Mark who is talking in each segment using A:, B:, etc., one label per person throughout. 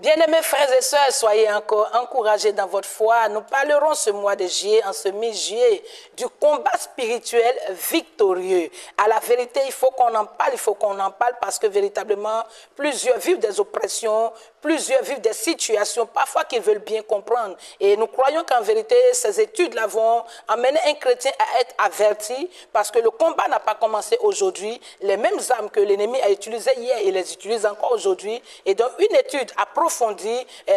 A: Bien-aimés frères et sœurs, soyez encore encouragés dans votre foi. Nous parlerons ce mois de juillet, en ce mi-juillet, du combat spirituel victorieux. À la vérité, il faut qu'on en parle, parce que véritablement, plusieurs vivent des oppressions, plusieurs vivent des situations, parfois qu'ils veulent bien comprendre. Et nous croyons qu'en vérité, ces études-là vont amener un chrétien à être averti, parce que le combat n'a pas commencé aujourd'hui. Les mêmes armes que l'ennemi a utilisées hier, il les utilise encore aujourd'hui. Et donc, une étude approfondie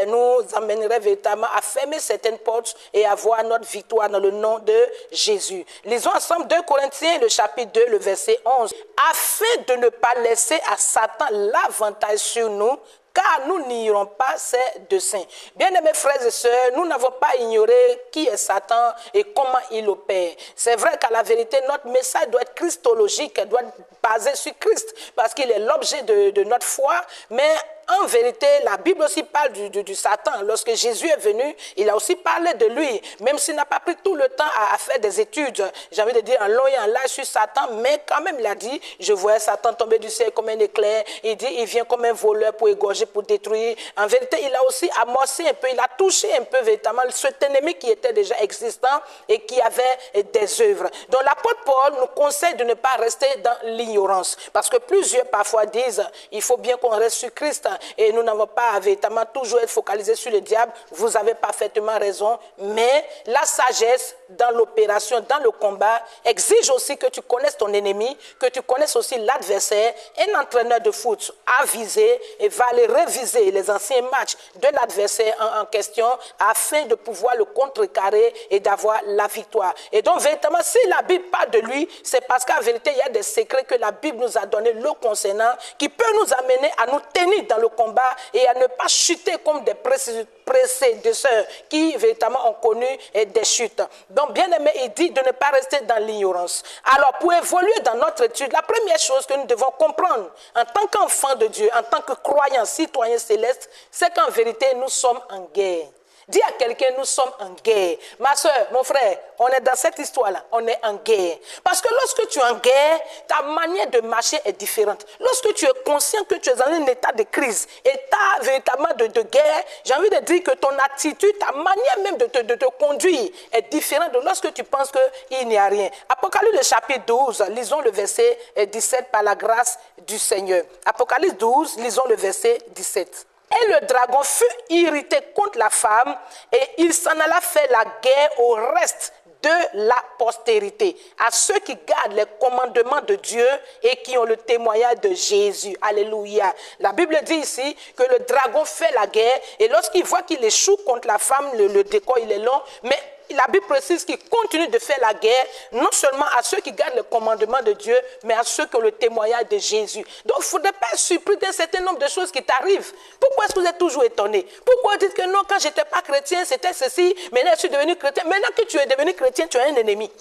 A: nous amènerait véritablement à fermer certaines portes et à voir notre victoire dans le nom de Jésus. Lisons ensemble 2 Corinthiens, le chapitre 2, le verset 11. Afin de ne pas laisser à Satan l'avantage sur nous, car nous n'ignorons pas ses desseins. Bien-aimés frères et sœurs, nous n'avons pas ignoré qui est Satan et comment il opère. C'est vrai qu'à la vérité, notre message doit être christologique, doit être basé sur Christ, parce qu'il est l'objet de notre foi, mais en vérité, la Bible aussi parle du Satan. Lorsque Jésus est venu, il a aussi parlé de lui, même s'il n'a pas pris tout le temps à faire des études, j'ai envie de dire en long et en large sur Satan, mais quand même il a dit, je voyais Satan tomber du ciel comme un éclair, il dit, il vient comme un voleur pour égorger, pour détruire. En vérité, il a aussi amorcé un peu, il a touché un peu véritablement cet ennemi qui était déjà existant et qui avait des œuvres. Donc l'apôtre Paul nous conseille de ne pas rester dans l'ignorance, parce que plusieurs parfois disent, il faut bien qu'on reste sur Christ, et nous n'avons pas véritablement toujours être focalisés sur le diable. Vous avez parfaitement raison, mais la sagesse dans l'opération, dans le combat, exige aussi que tu connaisses ton ennemi, que tu connaisses aussi l'adversaire. Un entraîneur de foot a visé et va aller réviser les anciens matchs de l'adversaire en question afin de pouvoir le contrecarrer et d'avoir la victoire. Et donc, véritablement, si la Bible parle de lui, c'est parce qu'en vérité, il y a des secrets que la Bible nous a donnés le concernant qui peut nous amener à nous tenir dans le combat et à ne pas chuter comme des prédécesseurs qui véritablement ont connu des chutes. Donc, bien aimé, il dit de ne pas rester dans l'ignorance. Alors, pour évoluer dans notre étude, la première chose que nous devons comprendre en tant qu'enfants de Dieu, en tant que croyants, citoyens célestes, c'est qu'en vérité, nous sommes en guerre. Dis à quelqu'un, nous sommes en guerre. Ma soeur, mon frère, on est dans cette histoire-là, on est en guerre. Parce que lorsque tu es en guerre, ta manière de marcher est différente. Lorsque tu es conscient que tu es dans un état de crise, état véritablement de guerre, j'ai envie de dire que ton attitude, ta manière même de te conduire est différente de lorsque tu penses qu'il n'y a rien. Apocalypse le chapitre 12, lisons le verset 17 par la grâce du Seigneur. Apocalypse 12, lisons le verset 17. Et le dragon fut irrité contre la femme et il s'en alla faire la guerre au reste de la postérité, à ceux qui gardent les commandements de Dieu et qui ont le témoignage de Jésus. Alléluia. La Bible dit ici que le dragon fait la guerre et lorsqu'il voit qu'il échoue contre la femme, le décor il est long, mais la Bible précise qu'il continue de faire la guerre, non seulement à ceux qui gardent le commandement de Dieu, mais à ceux qui ont le témoignage de Jésus. Donc, il ne faudrait pas être surpris d'un certain nombre de choses qui t'arrivent. Pourquoi est-ce que vous êtes toujours étonné? Pourquoi vous dites que non, quand je n'étais pas chrétien, c'était ceci, maintenant je suis devenu chrétien. Maintenant que tu es devenu chrétien, tu as un ennemi.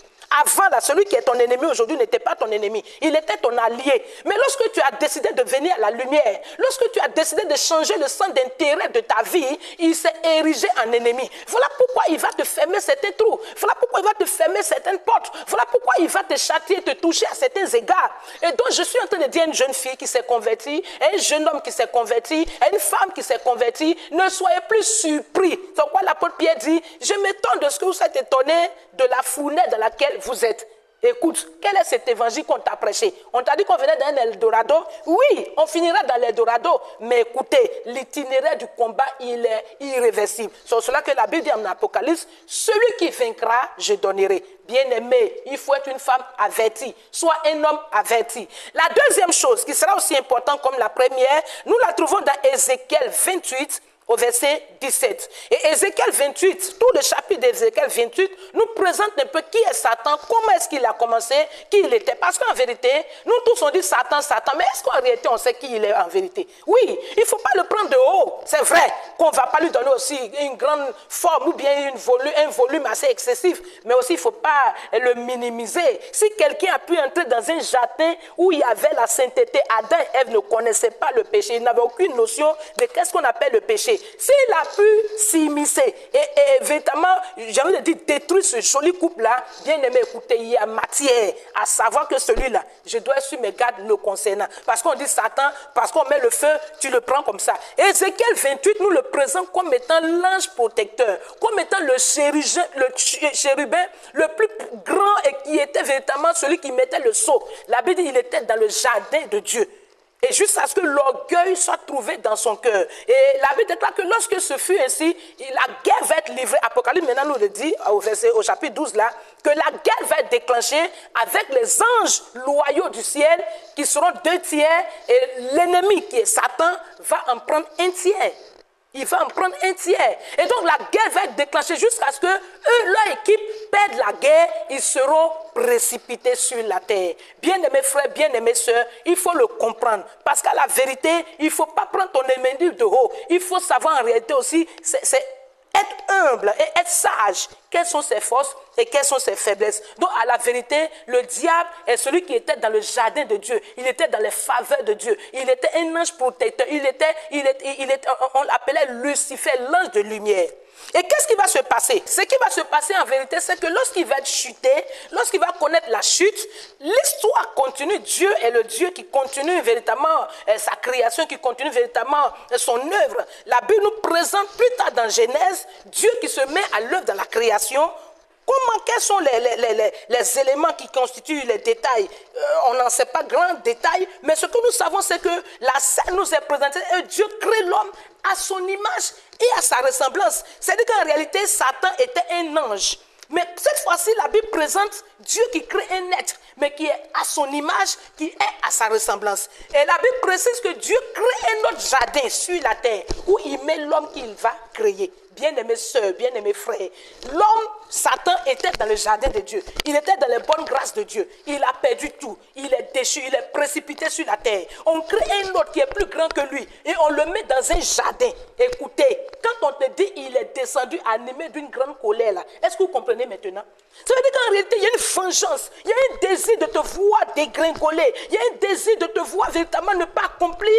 A: Avant, là, celui qui est ton ennemi aujourd'hui n'était pas ton ennemi. Il était ton allié. Mais lorsque tu as décidé de venir à la lumière, lorsque tu as décidé de changer le centre d'intérêt de ta vie, il s'est érigé en ennemi. Voilà pourquoi il va te fermer certains trous. Voilà pourquoi il va te fermer certaines portes. Voilà pourquoi il va te châtier, te toucher à certains égards. Et donc, je suis en train de dire à une jeune fille qui s'est convertie, à un jeune homme qui s'est converti, à une femme qui s'est convertie, ne soyez plus surpris. C'est pourquoi l'apôtre Pierre dit, je m'étonne de ce que vous êtes étonné de la fournaise dans laquelle vous êtes. Écoute, quel est cet évangile qu'on t'a prêché? On t'a dit qu'on venait d'un Eldorado? Oui, on finira dans l'Eldorado. Mais écoutez, l'itinéraire du combat, il est irréversible. C'est cela que la Bible dit en Apocalypse, celui qui vaincra, je donnerai. Bien-aimé, il faut être une femme avertie, soit un homme averti. La deuxième chose, qui sera aussi importante comme la première, nous la trouvons dans Ézéchiel 28, au verset 17. Et Ézéchiel 28, tout le chapitre d'Ézéchiel 28 nous présente un peu qui est Satan, comment est-ce qu'il a commencé, qui il était. Parce qu'en vérité, nous tous on dit Satan, Satan, mais est-ce qu'en réalité on sait qui il est en vérité? Oui, il ne faut pas le prendre de haut. C'est vrai qu'on ne va pas lui donner aussi une grande forme ou bien un volume assez excessif, mais aussi il ne faut pas le minimiser. Si quelqu'un a pu entrer dans un jardin où il y avait la sainteté, Adam et Ève ne connaissaient pas le péché, ils n'avaient aucune notion de qu'est-ce qu'on appelle le péché. péché, s'il a pu s'immiscer et véritablement, j'ai envie de dire, détruire ce joli couple-là, bien aimé, écoutez, il y a matière à savoir que celui-là, je dois être sur mes gardes le concernant. Parce qu'on dit Satan, parce qu'on met le feu, tu le prends comme ça. Et Ézéchiel 28 nous le présente comme étant l'ange protecteur, comme étant le chérubin le plus grand et qui était véritablement celui qui mettait le sceau. La Bible dit qu'il était dans le jardin de Dieu. Et jusqu'à ce que l'orgueil soit trouvé dans son cœur. Et la Bible déclare que lorsque ce fut ainsi, la guerre va être livrée. Apocalypse maintenant nous le dit au chapitre 12 là, que la guerre va être déclenchée avec les anges loyaux du ciel qui seront 2 tiers et l'ennemi qui est Satan va en prendre 1 tiers. Il va en prendre 1 tiers. Et donc la guerre va être déclenchée jusqu'à ce que eux, leur équipe, perdent la guerre. Ils seront précipités sur la terre. Bien-aimés frères, bien-aimés sœurs, il faut le comprendre. Parce qu'à la vérité, il ne faut pas prendre ton ennemi de haut. Il faut savoir en réalité aussi, c'est être humble et être sage. Quelles sont ses forces et quelles sont ses faiblesses. Donc, à la vérité, le diable est celui qui était dans le jardin de Dieu. Il était dans les faveurs de Dieu. Il était un ange protecteur. On l'appelait Lucifer, l'ange de lumière. Et qu'est-ce qui va se passer? Ce qui va se passer en vérité, c'est que lorsqu'il va être chuté, lorsqu'il va connaître la chute, l'histoire continue. Dieu est le Dieu qui continue véritablement sa création, qui continue véritablement son œuvre. La Bible nous présente plus tard dans Genèse, Dieu qui se met à l'œuvre dans la création. Quels sont les éléments qui constituent les détails? On n'en sait pas grand détail, mais ce que nous savons, c'est que la scène nous est présentée et Dieu crée l'homme à son image et à sa ressemblance. C'est-à-dire qu'en réalité, Satan était un ange. Mais cette fois-ci, la Bible présente Dieu qui crée un être, mais qui est à son image, qui est à sa ressemblance. Et la Bible précise que Dieu crée un autre jardin sur la terre, où il met l'homme qu'il va créer. Bien-aimés sœurs, bien-aimés frères, l'homme, Satan, était dans le jardin de Dieu. Il était dans les bonnes grâces de Dieu. Il a perdu tout. Il est déchu, il est précipité sur la terre. On crée un autre qui est plus grand que lui et on le met dans un jardin. Écoutez, quand on te dit il est descendu animé d'une grande colère, là, est-ce que vous comprenez maintenant? Ça veut dire qu'en réalité, il y a une vengeance. Il y a un désir de te voir dégringoler. Il y a un désir de te voir véritablement ne pas accomplir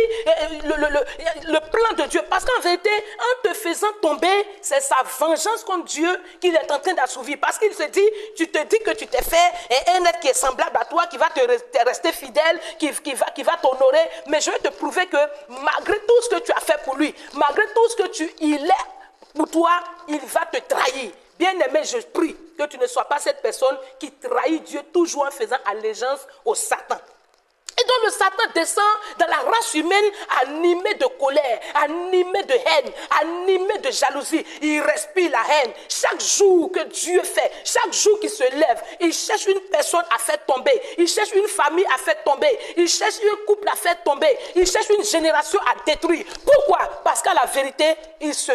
A: le plan de Dieu. Parce qu'en vérité, en te faisant tomber, c'est sa vengeance contre Dieu qu'il est en train d'assouvir. Parce qu'il se dit, tu te dis que tu t'es fait un être qui est semblable à toi, qui va te rester fidèle, qui va t'honorer. Mais je vais te prouver que malgré tout ce que tu as fait pour lui, malgré tout ce que il est pour toi, il va te trahir. Bien-aimé, je prie que tu ne sois pas cette personne qui trahit Dieu toujours en faisant allégeance au Satan. Et donc le Satan descend dans la race humaine animé de colère, animé de haine, animé de jalousie. Il respire la haine. Chaque jour que Dieu fait, chaque jour qu'il se lève, il cherche une personne à faire tomber. Il cherche une famille à faire tomber. Il cherche un couple à faire tomber. Il cherche une génération à détruire. Pourquoi? Parce qu'à la vérité, il se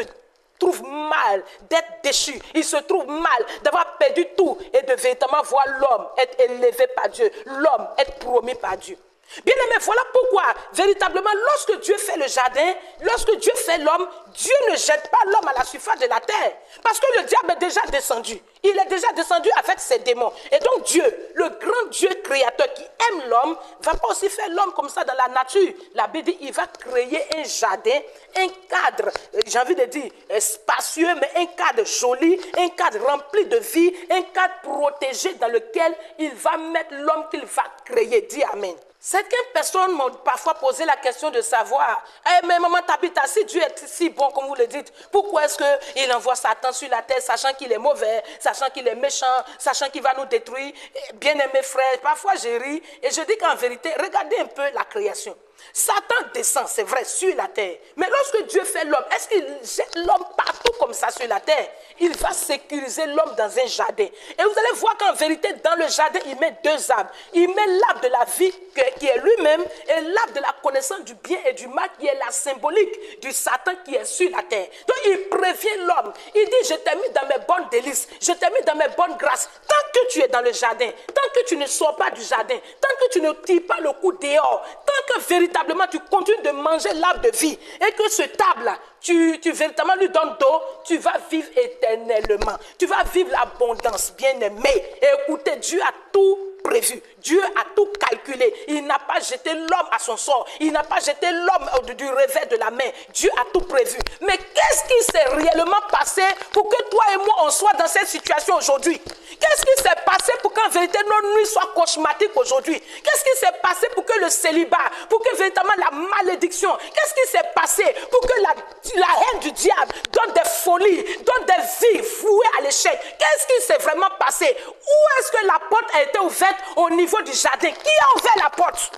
A: trouve mal d'être déchu. Il se trouve mal d'avoir perdu tout et de véritablement voir l'homme être élevé par Dieu, l'homme être promis par Dieu. Bien aimé, voilà pourquoi, véritablement, lorsque Dieu fait le jardin, lorsque Dieu fait l'homme, Dieu ne jette pas l'homme à la surface de la terre. Parce que le diable est déjà descendu. Il est déjà descendu avec ses démons. Et donc Dieu, le grand Dieu créateur qui aime l'homme, ne va pas aussi faire l'homme comme ça dans la nature. La Bible dit, il va créer un jardin, un cadre, j'ai envie de dire, spacieux, mais un cadre joli, un cadre rempli de vie, un cadre protégé dans lequel il va mettre l'homme qu'il va créer. Dis Amen. Certaines personnes m'ont parfois posé la question de savoir, mais maman Tabitha, si Dieu est si bon comme vous le dites, pourquoi est-ce qu'il envoie Satan sur la terre, sachant qu'il est mauvais, sachant qu'il est méchant, sachant qu'il va nous détruire? Bien-aimés frères, parfois je ris et je dis qu'en vérité, regardez un peu la création. Satan descend, c'est vrai, sur la terre. Mais lorsque Dieu fait l'homme, est-ce qu'il jette l'homme partout comme ça sur la terre? Il va sécuriser l'homme dans un jardin. Et vous allez voir qu'en vérité, dans le jardin, il met 2 arbres. Il met l'arbre de la vie qui est lui-même et l'arbre de la connaissance du bien et du mal qui est la symbolique du Satan qui est sur la terre. Donc il prévient l'homme. Il dit, je t'ai mis dans mes bonnes délices, je t'ai mis dans mes bonnes grâces. Tant que tu es dans le jardin, tant que tu ne sors pas du jardin, tant que tu ne tires pas le coup dehors, tant que véritablement tu continues de manger l'arbre de vie et que ce table-là, tu véritablement lui donnes d'eau, tu vas vivre éternellement. Tu vas vivre l'abondance, bien-aimé. Et écoutez, Dieu a tout prévu. Dieu a tout calculé. Il n'a pas jeté l'homme à son sort. Il n'a pas jeté l'homme du revers de la main. Dieu a tout prévu. Mais Qu'est-ce qui s'est réellement passé pour que toi et moi, on soit dans cette situation aujourd'hui? Qu'est-ce qui s'est passé pour qu'en vérité nos nuits soient cauchematiques aujourd'hui? Qu'est-ce qui s'est passé pour que le célibat, pour que véritablement la malédiction, qu'est-ce qui s'est passé pour que la haine du diable donne des folies, donne des vies vouées à l'échec? Qu'est-ce qui s'est vraiment passé? Où est-ce que la porte a été ouverte au niveau du jardin? Qui a ouvert la porte?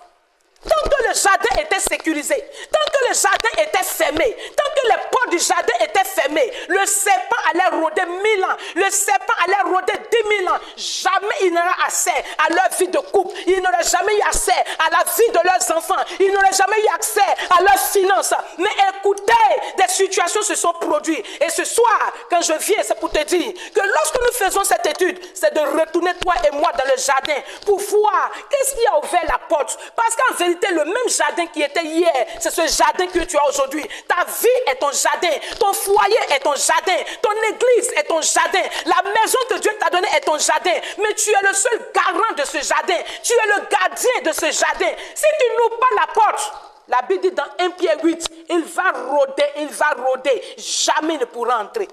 A: Tant que le jardin était sécurisé, tant que le jardin était fermé, tant que les portes du jardin étaient fermées, le serpent allait rôder 1000 ans, le serpent allait rôder 10 000 ans. Jamais il n'aura accès à leur vie de couple, il n'aura jamais eu accès à la vie de leurs enfants, il n'aura jamais eu accès à leurs finances. Mais écoutez, des situations se sont produites. Et ce soir, quand je viens, c'est pour te dire que lorsque nous faisons cette étude, c'est de retourner toi et moi dans le jardin pour voir qu'est-ce qui a ouvert la porte. Parce qu'en vérité, le même jardin qui était hier, c'est ce jardin que tu as aujourd'hui. Ta vie est ton jardin, ton foyer est ton jardin, ton église est ton jardin, la maison que Dieu t'a donnée est ton jardin. Mais tu es le seul garant de ce jardin, tu es le gardien de ce jardin. Si tu n'ouvres pas la porte, la Bible dit dans 1 Pierre 8, il va rôder, jamais il ne pourra entrer.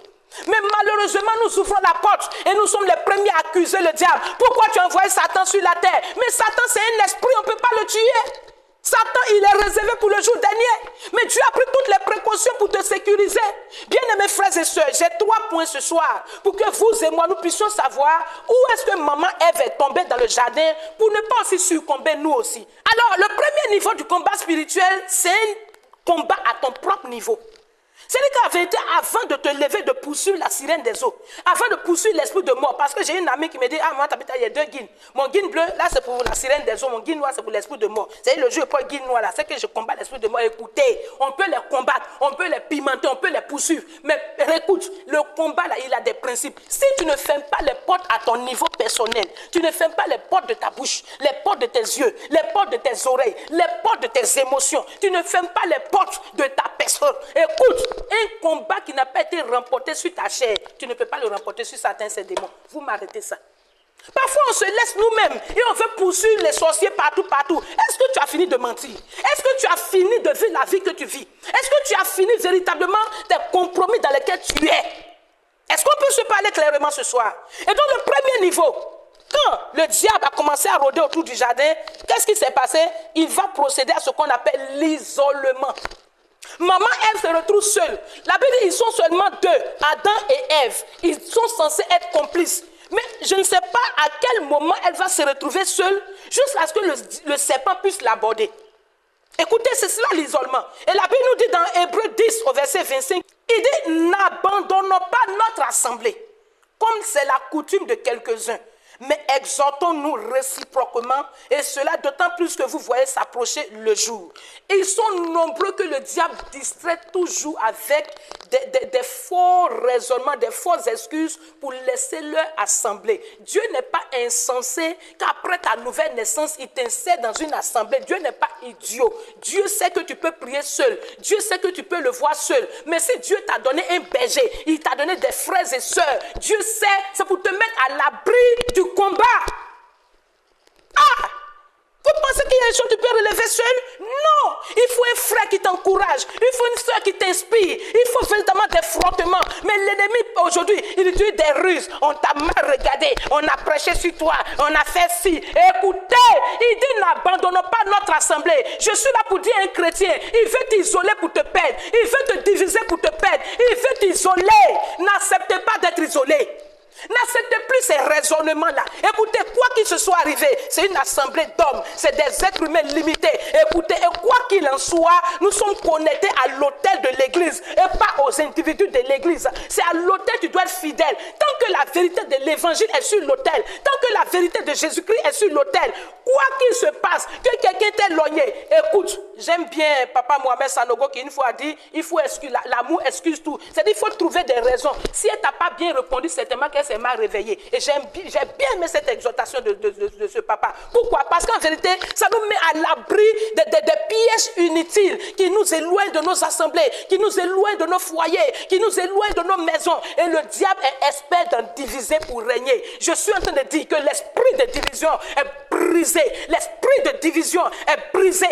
A: Mais malheureusement, nous ouvrons la porte et nous sommes les premiers à accuser le diable. Pourquoi tu as envoyé Satan sur la terre? Mais Satan, c'est un esprit, on ne peut pas le tuer. Satan, il est réservé pour le jour dernier. Mais Dieu a pris toutes les précautions pour te sécuriser. Bien-aimés frères et sœurs, j'ai 3 points ce soir pour que vous et moi, nous puissions savoir où est-ce que maman Ève est tombée dans le jardin pour ne pas aussi succomber nous aussi. Alors, le premier niveau du combat spirituel, c'est un combat à ton propre niveau. C'est-à-dire qu'en vérité, avant de te lever, de poursuivre la sirène des eaux, avant de poursuivre l'esprit de mort, parce que j'ai une amie qui me dit, ah, moi, il y a 2 guines. Mon guine bleu, là, c'est pour la sirène des eaux. Mon guine noir, c'est pour l'esprit de mort. C'est-à-dire le jeu pour le guine noir, là, c'est que je combats l'esprit de mort. Écoutez, on peut les combattre, on peut les pimenter, on peut les poursuivre. Mais écoute, le combat, là, il a des principes. Si tu ne fermes pas les portes à ton niveau personnel, tu ne fermes pas les portes de ta bouche, les portes de tes yeux, les portes de tes oreilles, les portes de tes émotions, tu ne fermes pas les portes de ta personne. Écoute, un combat qui n'a pas été remporté sur ta chair, tu ne peux pas le remporter sur certains ces démons. Vous m'arrêtez ça. Parfois, on se laisse nous-mêmes et on veut poursuivre les sorciers partout. Est-ce que tu as fini de mentir? Est-ce que tu as fini de vivre la vie que tu vis? Est-ce que tu as fini véritablement des compromis dans lesquels tu es? Est-ce qu'on peut se parler clairement ce soir? Et donc, le premier niveau, quand le diable a commencé à rôder autour du jardin, qu'est-ce qui s'est passé? Il va procéder à ce qu'on appelle l'isolement. Maman Ève se retrouve seule. La Bible dit qu'ils sont seulement 2, Adam et Ève. Ils sont censés être complices. Mais je ne sais pas à quel moment elle va se retrouver seule jusqu'à ce que le serpent puisse l'aborder. Écoutez, c'est cela l'isolement. Et la Bible nous dit dans Hébreux 10 au verset 25, il dit, n'abandonnons pas notre assemblée, comme c'est la coutume de quelques-uns. Mais exhortons-nous réciproquement, et cela d'autant plus que vous voyez s'approcher le jour. Ils sont nombreux que le diable distrait toujours avec des faux raisonnements, des fausses excuses pour laisser leur assemblée. Dieu n'est pas insensé qu'après ta nouvelle naissance, il t'insère dans une assemblée. Dieu n'est pas idiot. Dieu sait que tu peux prier seul. Dieu sait que tu peux le voir seul. Mais si Dieu t'a donné un berger, il t'a donné des frères et sœurs, Dieu sait, c'est pour te mettre à l'abri du combat. Ah! Vous pensez qu'il y a des choses que tu peux relever seul? Non! Il faut un frère qui t'encourage. Il faut une soeur qui t'inspire. Il faut véritablement des frottements. Mais l'ennemi, aujourd'hui, il utilise des ruses. On t'a mal regardé. On a prêché sur toi. On a fait ci. Écoutez, il dit n'abandonnons pas notre assemblée. Je suis là pour dire à un chrétien, il veut t'isoler pour te perdre. Il veut te diviser pour te perdre. Il veut t'isoler. N'acceptez pas d'être isolé. N'acceptez plus ces raisonnements-là. Écoutez, quoi qu'il se soit arrivé, c'est une assemblée d'hommes, c'est des êtres humains limités. Écoutez, et quoi qu'il en soit, nous sommes connectés à l'autel de l'église et pas aux individus de l'église. C'est à l'autel que tu dois être fidèle. Tant que la vérité de l'évangile est sur l'autel, tant que la vérité de Jésus-Christ est sur l'autel, quoi qu'il se passe, que quelqu'un t'ait éloigné, écoute, j'aime bien Papa Mohamed Sanogo qui une fois a dit, il faut excuser, l'amour excuse tout. C'est-à-dire qu'il faut trouver des raisons. Si elle t'a pas bien répondu, certainement qu'elle s'est mal réveillée. Et j'ai bien aimé cette exhortation de ce papa. Pourquoi? Parce qu'en vérité, ça nous met à l'abri des pièges inutiles qui nous éloignent de nos assemblées, qui nous éloignent de nos foyers, qui nous éloignent de nos maisons. Et le diable est expert d'en diviser pour régner. Je suis en train de dire que l'esprit de division est brisé. L'esprit de division est brisé.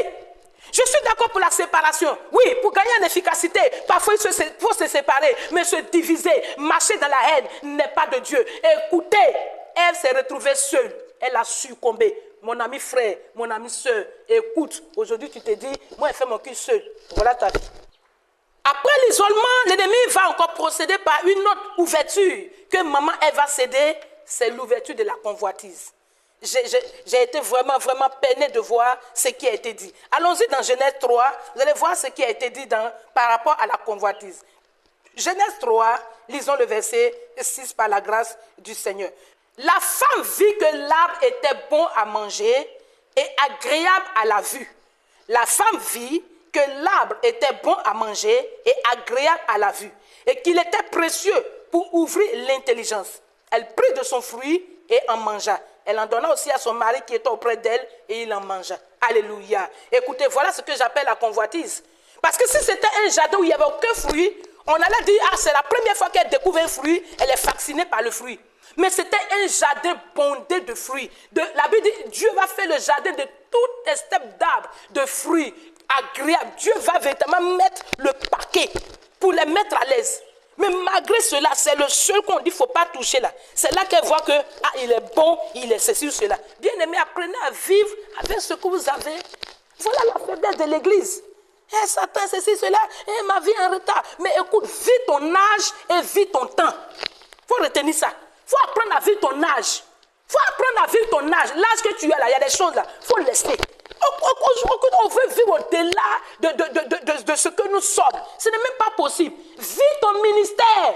A: Je suis d'accord pour la séparation. Oui, pour gagner en efficacité, parfois il faut se séparer, mais se diviser, marcher dans la haine n'est pas de Dieu. Écoutez, elle s'est retrouvée seule. Elle a succombé. Mon ami frère, mon ami soeur, écoute, aujourd'hui tu te dis, moi je fais mon cul seul. Voilà ta vie. Après l'isolement, l'ennemi va encore procéder par une autre ouverture que maman elle va céder, c'est l'ouverture de la convoitise. J'ai été vraiment peiné de voir ce qui a été dit. Allons-y dans Genèse 3, vous allez voir ce qui a été dit par rapport à la convoitise. Genèse 3, lisons le verset 6 par la grâce du Seigneur. La femme vit que l'arbre était bon à manger et agréable à la vue. La femme vit que l'arbre était bon à manger et agréable à la vue, et qu'il était précieux pour ouvrir l'intelligence. Elle prit de son fruit et en mangea. Elle en donna aussi à son mari qui était auprès d'elle et il en mangea. Alléluia. Écoutez, voilà ce que j'appelle la convoitise. Parce que si c'était un jardin où il n'y avait aucun fruit, on allait dire, ah, c'est la première fois qu'elle découvre un fruit, elle est fascinée par le fruit. Mais c'était un jardin bondé de fruits. La Bible dit, Dieu va faire le jardin de toutes les steppes d'arbres, de fruits agréables. Dieu va véritablement mettre le paquet pour les mettre à l'aise. Mais malgré cela, c'est le seul qu'on dit, il ne faut pas toucher là. C'est là qu'elle voit que, ah, il est bon, il est ceci ou cela. Bien aimé, apprenez à vivre avec ce que vous avez. Voilà la faiblesse de l'église. Eh, Satan, ceci, cela, eh, ma vie est en retard. Mais écoute, vis ton âge et vis ton temps. Il faut retenir ça. Il faut apprendre à vivre ton âge. Il faut apprendre à vivre ton âge. L'âge que tu as là, il y a des choses là. Il faut laisser. On veut vivre au-delà de ce que nous sommes. Ce n'est même pas possible. Vis ton ministère.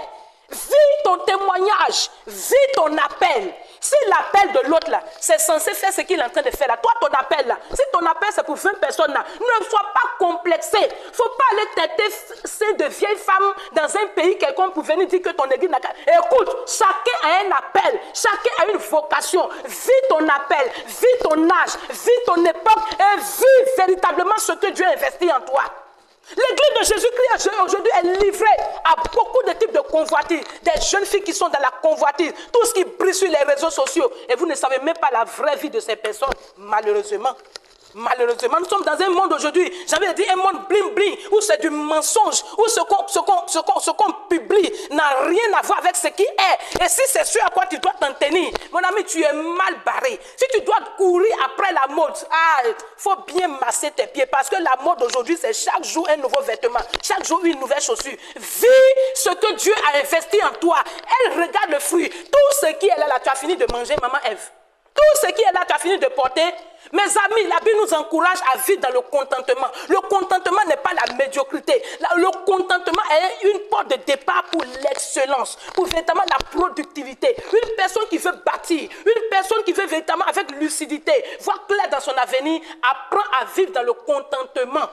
A: Vis ton témoignage. Vis ton appel. Si l'appel de l'autre là, c'est censé faire ce qu'il est en train de faire là, toi ton appel là, si ton appel c'est pour 20 personnes là, ne sois pas complexé. Il ne faut pas aller têter de vieilles femmes dans un pays quelqu'un pour venir dire que ton église n'a qu'à... Écoute, chacun a un appel, chacun a une vocation. Vis ton appel, vis ton âge, vis ton époque et vis véritablement ce que Dieu a investi en toi. L'église de Jésus-Christ aujourd'hui est livrée à beaucoup de types de convoitises. Des jeunes filles qui sont dans la convoitise, tout ce qui brille sur les réseaux sociaux. Et vous ne savez même pas la vraie vie de ces personnes, malheureusement. Malheureusement, nous sommes dans un monde aujourd'hui, j'avais dit un monde bling-bling, où c'est du mensonge, où ce qu'on publie n'a rien à voir avec ce qui est. Et si c'est ce à quoi tu dois t'en tenir, mon ami, tu es mal barré. Si tu dois courir après la mode, il faut bien masser tes pieds, parce que la mode aujourd'hui, c'est chaque jour un nouveau vêtement, chaque jour une nouvelle chaussure. Vis ce que Dieu a investi en toi. Elle regarde le fruit. Tout ce qui est là, tu as fini de manger, maman Ève. Tout ce qui est là, tu as fini de porter. Mes amis, la Bible nous encourage à vivre dans le contentement. Le contentement n'est pas la médiocrité. Le contentement est une porte de départ pour l'excellence, pour véritablement la productivité. Une personne qui veut bâtir, une personne qui veut véritablement avec lucidité, voir clair dans son avenir, apprend à vivre dans le contentement.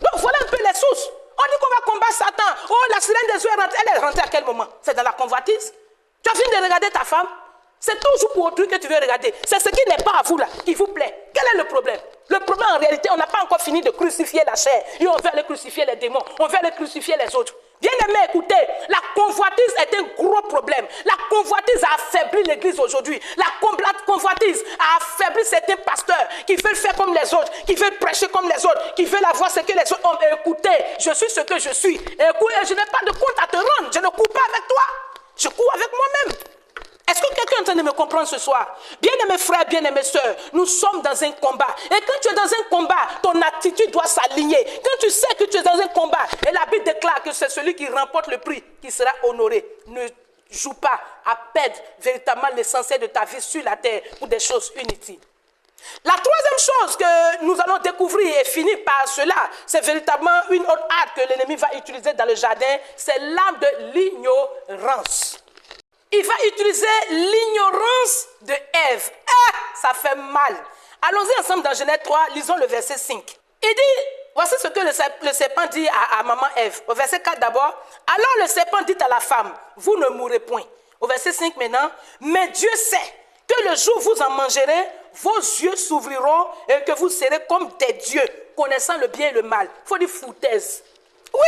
A: Donc voilà un peu les sources. On dit qu'on va combattre Satan. Oh, la sirène des yeux est rentrée. Elle est rentrée à quel moment? C'est dans la convoitise. Tu as fini de regarder ta femme? C'est toujours pour autrui que tu veux regarder. C'est ce qui n'est pas à vous là, qui vous plaît. Quel est le problème? Le problème en réalité, on n'a pas encore fini de crucifier la chair. Et on veut aller crucifier les démons. On veut aller crucifier les autres. Bien aimé, écoutez, la convoitise est un gros problème. La convoitise a affaibli l'église aujourd'hui. La convoitise a affaibli certains pasteurs qui veulent faire comme les autres, qui veulent prêcher comme les autres, qui veulent avoir ce que les autres ont. Écoutez, je suis ce que je suis. Écoutez, je n'ai pas de compte à te rendre. Je ne cours pas avec toi. Je cours avec moi-même. Est-ce que quelqu'un est en train de me comprendre ce soir? Bien-aimés frères, bien-aimés sœurs, nous sommes dans un combat. Et quand tu es dans un combat, ton attitude doit s'aligner. Quand tu sais que tu es dans un combat, et la Bible déclare que c'est celui qui remporte le prix qui sera honoré. Ne joue pas à perdre véritablement l'essentiel de ta vie sur la terre pour des choses inutiles. La troisième chose que nous allons découvrir et finir par cela, c'est véritablement une autre arme que l'ennemi va utiliser dans le jardin, c'est l'arme de l'ignorance. Il va utiliser l'ignorance de Ève. Ah, ça fait mal. Allons-y ensemble dans Genèse 3, lisons le verset 5. Il dit, voici ce que le serpent dit à maman Ève. Au verset 4 d'abord. Alors le serpent dit à la femme, vous ne mourrez point. Au verset 5 maintenant, mais Dieu sait que le jour où vous en mangerez, vos yeux s'ouvriront et que vous serez comme des dieux, connaissant le bien et le mal. Il faut dire foutaise. Oui.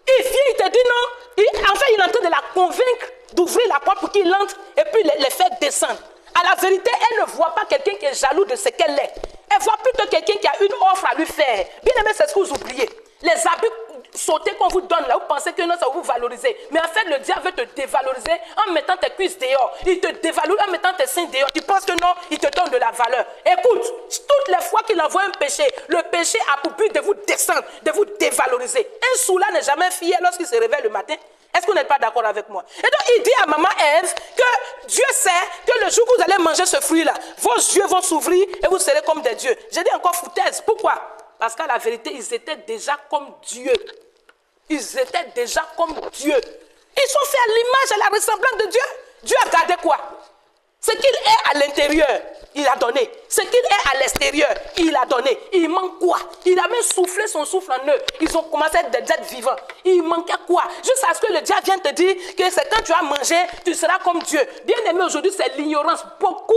A: Il vient, il te dit non. En fait, il est en train de la convaincre d'ouvrir la porte pour qu'il entre et puis les faire descendre. À la vérité, elle ne voit pas quelqu'un qui est jaloux de ce qu'elle est. Elle voit plutôt quelqu'un qui a une offre à lui faire. Bien aimé, c'est ce que vous oubliez. Les habits sautés qu'on vous donne là, vous pensez que non, ça va vous valoriser. Mais en fait, le diable veut te dévaloriser en mettant tes cuisses dehors. Il te dévalorise en mettant tes seins dehors. Tu penses que non, il te donne de la valeur. Écoute, toutes les fois qu'il envoie un péché, le péché a pour but de vous descendre, de vous dévaloriser. Un soula n'est jamais fier lorsqu'il se réveille le matin. Est-ce que vous n'êtes pas d'accord avec moi? Et donc, il dit à maman Ève que Dieu sait que le jour que vous allez manger ce fruit-là, vos yeux vont s'ouvrir et vous serez comme des dieux. J'ai dit encore foutaise. Pourquoi? Parce qu'à la vérité, ils étaient déjà comme Dieu. Ils étaient déjà comme Dieu. Ils sont faits à l'image et à la ressemblance de Dieu. Dieu a gardé quoi? Ce qu'il est à l'intérieur, il a donné. Ce qu'il est à l'extérieur, il a donné. Il manque quoi? Il a même soufflé son souffle en eux. Ils ont commencé à être des êtres vivants. Il manquait quoi? Jusqu'à ce que le diable vienne te dire que c'est quand tu as mangé, tu seras comme Dieu. Bien aimé, aujourd'hui, c'est l'ignorance. Beaucoup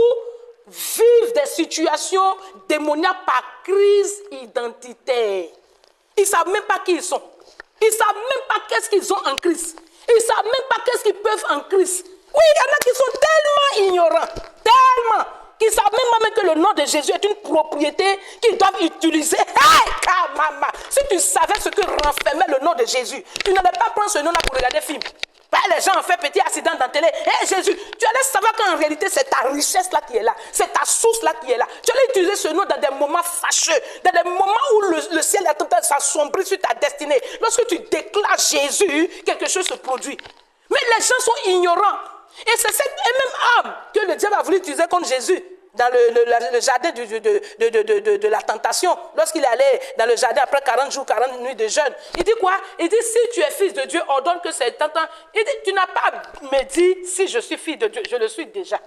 A: vivent des situations démoniaques par crise identitaire. Ils ne savent même pas qui ils sont. Ils ne savent même pas qu'est-ce qu'ils ont en Christ. Ils ne savent même pas qu'est-ce qu'ils peuvent en Christ. Oui, il y en a qui sont tellement ignorants, tellement, qu'ils ne savent même pas que le nom de Jésus est une propriété qu'ils doivent utiliser. Hey, kamama. Si tu savais ce que renfermait le nom de Jésus, tu n'allais pas prendre ce nom-là pour regarder film. Les gens ont fait petit accident dans la télé. Hey, Jésus, tu allais savoir qu'en réalité, c'est ta richesse là qui est là. C'est ta source là qui est là. Tu allais utiliser ce nom dans des moments fâcheux, dans des moments où le ciel est en train de s'assombrir sur ta destinée. Lorsque tu déclares Jésus, quelque chose se produit. Mais les gens sont ignorants. Et c'est cette même âme que le diable a voulu utiliser contre Jésus dans le jardin de la tentation. Lorsqu'il est allé dans le jardin après 40 jours, 40 nuits de jeûne. Il dit quoi? Il dit, si tu es fils de Dieu, ordonne que c'est tentant. Il dit, tu n'as pas à me dire si je suis fils de Dieu. Je le suis déjà.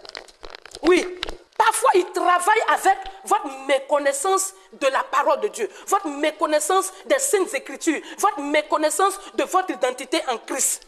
A: Oui. Parfois, il travaille avec votre méconnaissance de la parole de Dieu, votre méconnaissance des saintes écritures, votre méconnaissance de votre identité en Christ.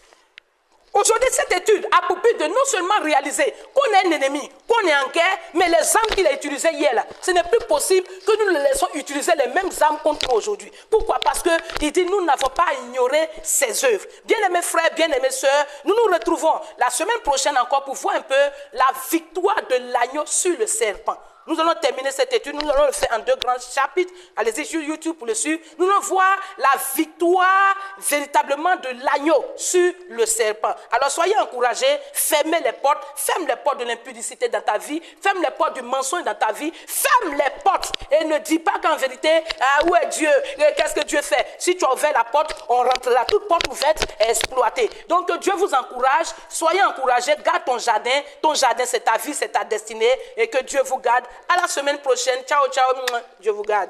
A: Aujourd'hui, cette étude a pour but de non seulement réaliser qu'on est un ennemi, qu'on est en guerre, mais les armes qu'il a utilisées hier, là, ce n'est plus possible que nous le laissons utiliser les mêmes armes contre nous aujourd'hui. Pourquoi? Parce qu'il dit, nous n'avons pas à ignorer ses œuvres. Bien-aimés frères, bien-aimés sœurs, nous nous retrouvons la semaine prochaine encore pour voir un peu la victoire de l'agneau sur le serpent. Nous allons terminer cette étude, nous allons le faire en 2 grands chapitres. Allez-y sur YouTube pour le suivre. Nous allons voir la victoire véritablement de l'agneau sur le serpent. Alors soyez encouragés, fermez les portes, ferme les portes de l'impudicité dans ta vie, ferme les portes du mensonge dans ta vie, ferme les portes et ne dis pas qu'en vérité, où est Dieu? Qu'est-ce que Dieu fait? Si tu as ouvert la porte, on rentrera. Toute porte ouverte est exploitée. Donc que Dieu vous encourage, soyez encouragés, garde ton jardin c'est ta vie, c'est ta destinée et que Dieu vous garde. À la semaine prochaine. Ciao, ciao. Dieu vous garde.